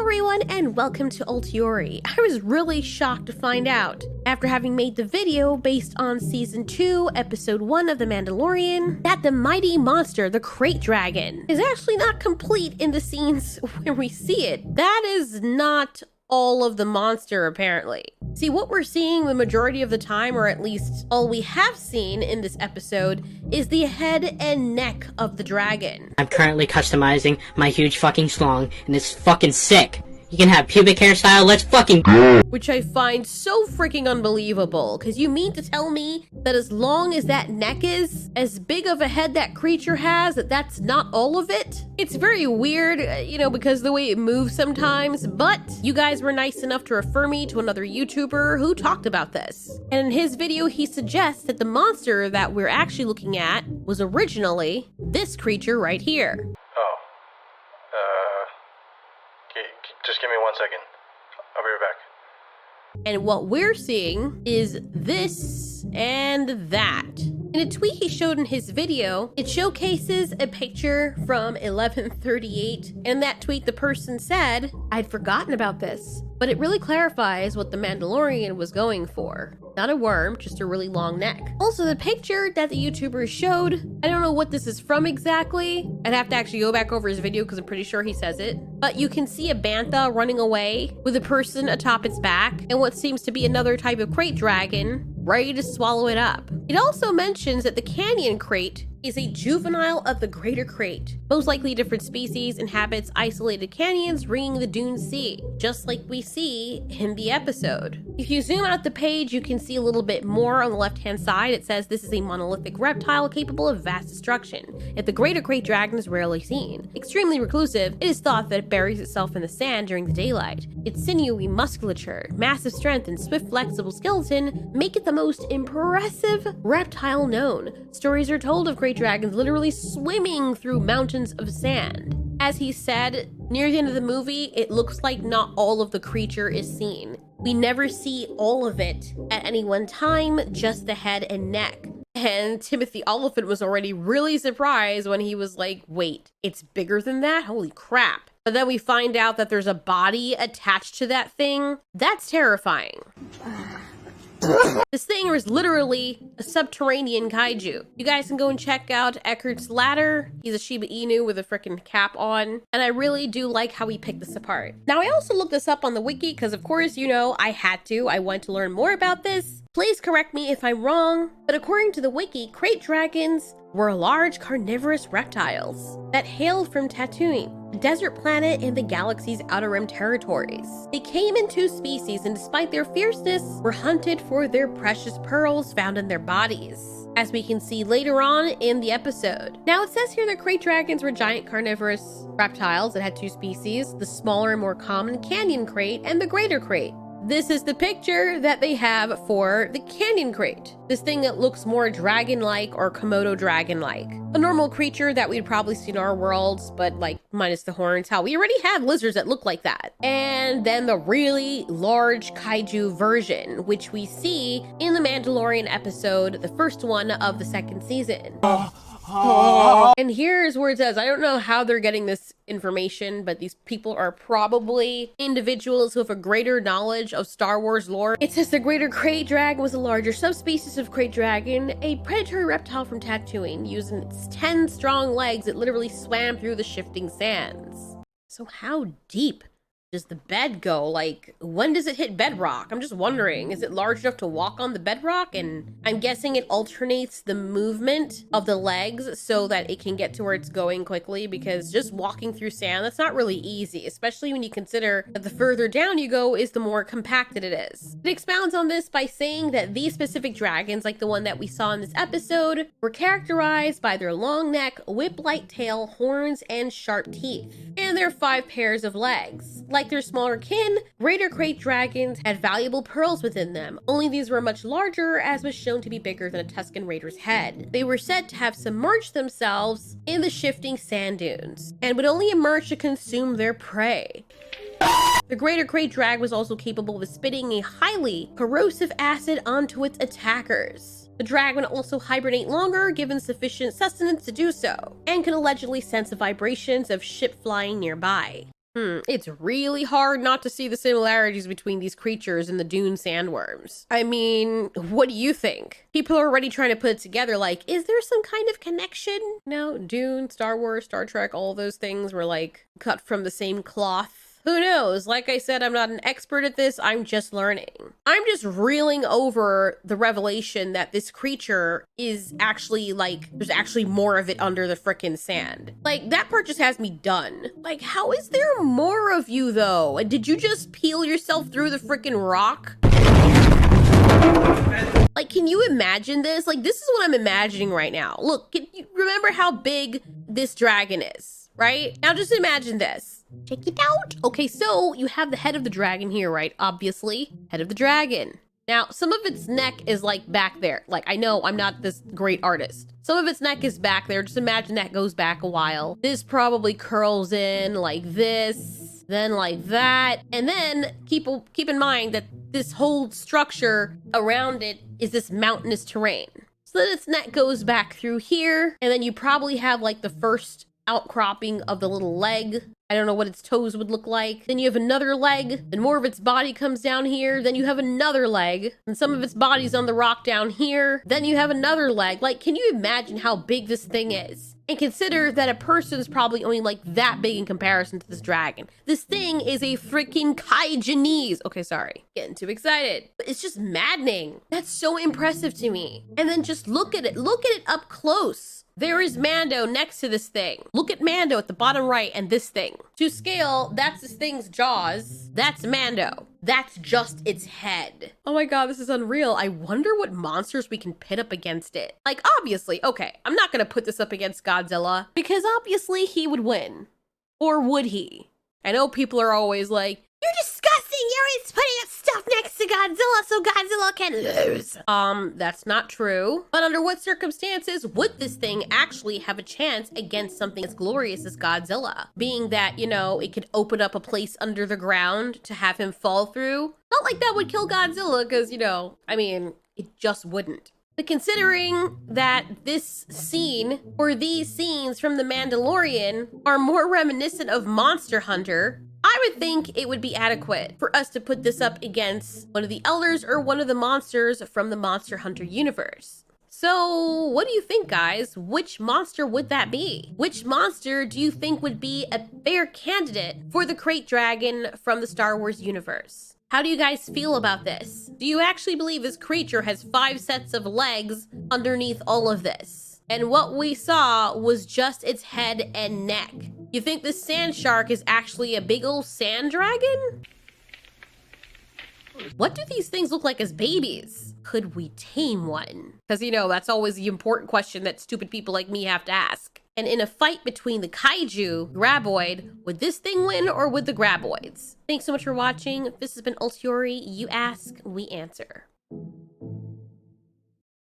Hello everyone and welcome to Ultiori. I was really shocked to find out, after having made the video based on Season 2, Episode 1 of The Mandalorian, that the mighty monster, the Krayt Dragon, is actually not complete in the scenes where we see it. That is not all of the monster, apparently. See, what we're seeing the majority of the time, or at least all we have seen in this episode, is the head and neck of the dragon. I'm currently customizing my huge fucking schlong, and it's fucking sick. You can have pubic hairstyle, let's fucking go! Which I find so freaking unbelievable, because you mean to tell me that as long as that neck is as big of a head that creature has, that's not all of it? It's very weird, because the way it moves sometimes, but you guys were nice enough to refer me to another YouTuber who talked about this. And in his video, he suggests that the monster that we're actually looking at was originally this creature right here. Just give me 1 second. I'll be right back. And what we're seeing is this and that. In a tweet he showed in his video, it showcases a picture from 1138. And in that tweet, the person said, "I'd forgotten about this." But it really clarifies what the Mandalorian was going for. Not a worm, just a really long neck. Also, the picture that the YouTuber showed, I don't know what this is from exactly. I'd have to actually go back over his video because I'm pretty sure he says it. But you can see a bantha running away with a person atop its back and what seems to be another type of Krayt Dragon ready to swallow it up. It also mentions that the Canyon Krayt is a juvenile of the Greater Krayt. Most likely different species inhabits isolated canyons ringing the Dune Sea, just like we see in the episode. If you zoom out the page, you can see a little bit more on the left-hand side. It says this is a monolithic reptile capable of vast destruction, yet the Greater Krayt Dragon is rarely seen. Extremely reclusive, it is thought that it buries itself in the sand during the daylight. Its sinewy musculature, massive strength, and swift flexible skeleton make it the most impressive reptile known. Stories are told of Krayt dragons literally swimming through mountains of sand. As he said, near the end of the movie, it looks like not all of the creature is seen. We never see all of it at any one time, just the head and neck. And Timothy Oliphant was already really surprised when he was like, wait, it's bigger than that? Holy crap. But then we find out that there's a body attached to that thing. That's terrifying. This thing is literally a subterranean kaiju. You guys can go and check out Eckert's Ladder. He's a Shiba Inu with a freaking cap on. And I really do like how he picked this apart. Now, I also looked this up on the wiki because, of course, I had to. I want to learn more about this. Please correct me if I'm wrong, but according to the wiki, Krayt dragons were large carnivorous reptiles that hailed from Tatooine, a desert planet in the galaxy's outer rim territories. They came in two species and despite their fierceness, were hunted for their precious pearls found in their bodies, as we can see later on in the episode. Now, it says here that Krayt dragons were giant carnivorous reptiles that had two species, the smaller and more common Canyon Krayt and the Greater Krayt. This is the picture that they have for the Canyon Krayt. This thing that looks more dragon-like or Komodo dragon-like. A normal creature that we'd probably see in our worlds, but like minus the horns. How we already have lizards that look like that. And then the really large kaiju version, which we see in the Mandalorian episode, the first one of the second season. And here's where it says, I don't know how they're getting this information, but these people are probably individuals who have a greater knowledge of Star Wars lore. It says the Greater Krayt Dragon was a larger subspecies of Krayt Dragon, a predatory reptile from Tatooine. Using its 10 strong legs, it literally swam through the shifting sands. So how deep does the bed go? Like, when does it hit bedrock? I'm just wondering, is it large enough to walk on the bedrock? And I'm guessing it alternates the movement of the legs so that it can get to where it's going quickly, because just walking through sand, that's not really easy, especially when you consider that the further down you go is the more compacted it is. It expounds on this by saying that these specific dragons, like the one that we saw in this episode, were characterized by their long neck, whip-like tail, horns, and sharp teeth, and their 5 pairs of legs. Like their smaller kin, Greater Krayt dragons had valuable pearls within them, only these were much larger, as was shown to be bigger than a Tusken Raider's head. They were said to have submerged themselves in the shifting sand dunes, and would only emerge to consume their prey. The Greater Krayt Drag was also capable of spitting a highly corrosive acid onto its attackers. The dragon would also hibernate longer, given sufficient sustenance to do so, and could allegedly sense the vibrations of ship flying nearby. It's really hard not to see the similarities between these creatures and the Dune sandworms. I mean, what do you think? People are already trying to put it together, like, is there some kind of connection? No, Dune, Star Wars, Star Trek, all those things were like cut from the same cloth. Who knows? Like I said, I'm not an expert at this. I'm just learning. I'm just reeling over the revelation that this creature is actually like, there's actually more of it under the frickin' sand. Like, that part just has me done. Like, how is there more of you though? And did you just peel yourself through the frickin' rock? Like, can you imagine this? Like, this is what I'm imagining right now. Look, can you remember how big this dragon is, right? Now just imagine this. Check it out. Okay, so you have the head of the dragon here, right? Obviously, head of the dragon. Now, some of its neck is like back there. Like, I know I'm not this great artist. Some of its neck is back there. Just imagine that goes back a while. This probably curls in like this, then like that. And then keep in mind that this whole structure around it is this mountainous terrain. So then its neck goes back through here. And then you probably have like the first outcropping of the little leg. I don't know what its toes would look like. Then you have another leg, then more of its body comes down here. Then you have another leg, and some of its body's on the rock down here. Then you have another leg. Like, can you imagine how big this thing is? And consider that a person's probably only like that big in comparison to this dragon. This thing is a freaking kaijanese. Okay, sorry. Getting too excited. But it's just maddening. That's so impressive to me. And then just look at it. Look at it up close. There is Mando next to this thing. Look at Mando at the bottom right and this thing. To scale, that's this thing's jaws. That's Mando. That's just its head. Oh my god, this is unreal. I wonder what monsters we can pit up against it. Like, obviously, okay, I'm not gonna put this up against Godzilla because obviously he would win. Or would he? I know people are always like, you're disgusting, you're always putting up stuff next to Godzilla so Godzilla can lose. That's not true. But under what circumstances would this thing actually have a chance against something as glorious as Godzilla? Being that, you know, it could open up a place under the ground to have him fall through. Not like that would kill Godzilla, because, you know, I mean, it just wouldn't. But considering that this scene, or these scenes from The Mandalorian, are more reminiscent of Monster Hunter, I would think it would be adequate for us to put this up against one of the elders or one of the monsters from the Monster Hunter universe. So what do you think, guys? Which monster would that be? Which monster do you think would be a fair candidate for the Krayt Dragon from the Star Wars universe? How do you guys feel about this? Do you actually believe this creature has 5 sets of legs underneath all of this? And what we saw was just its head and neck. You think the sand shark is actually a big old sand dragon? What do these things look like as babies? Could we tame one? Because, you know, that's always the important question that stupid people like me have to ask. And in a fight between the kaiju, Graboid, would this thing win or would the Graboids? Thanks so much for watching. This has been Ultiori. You ask, we answer.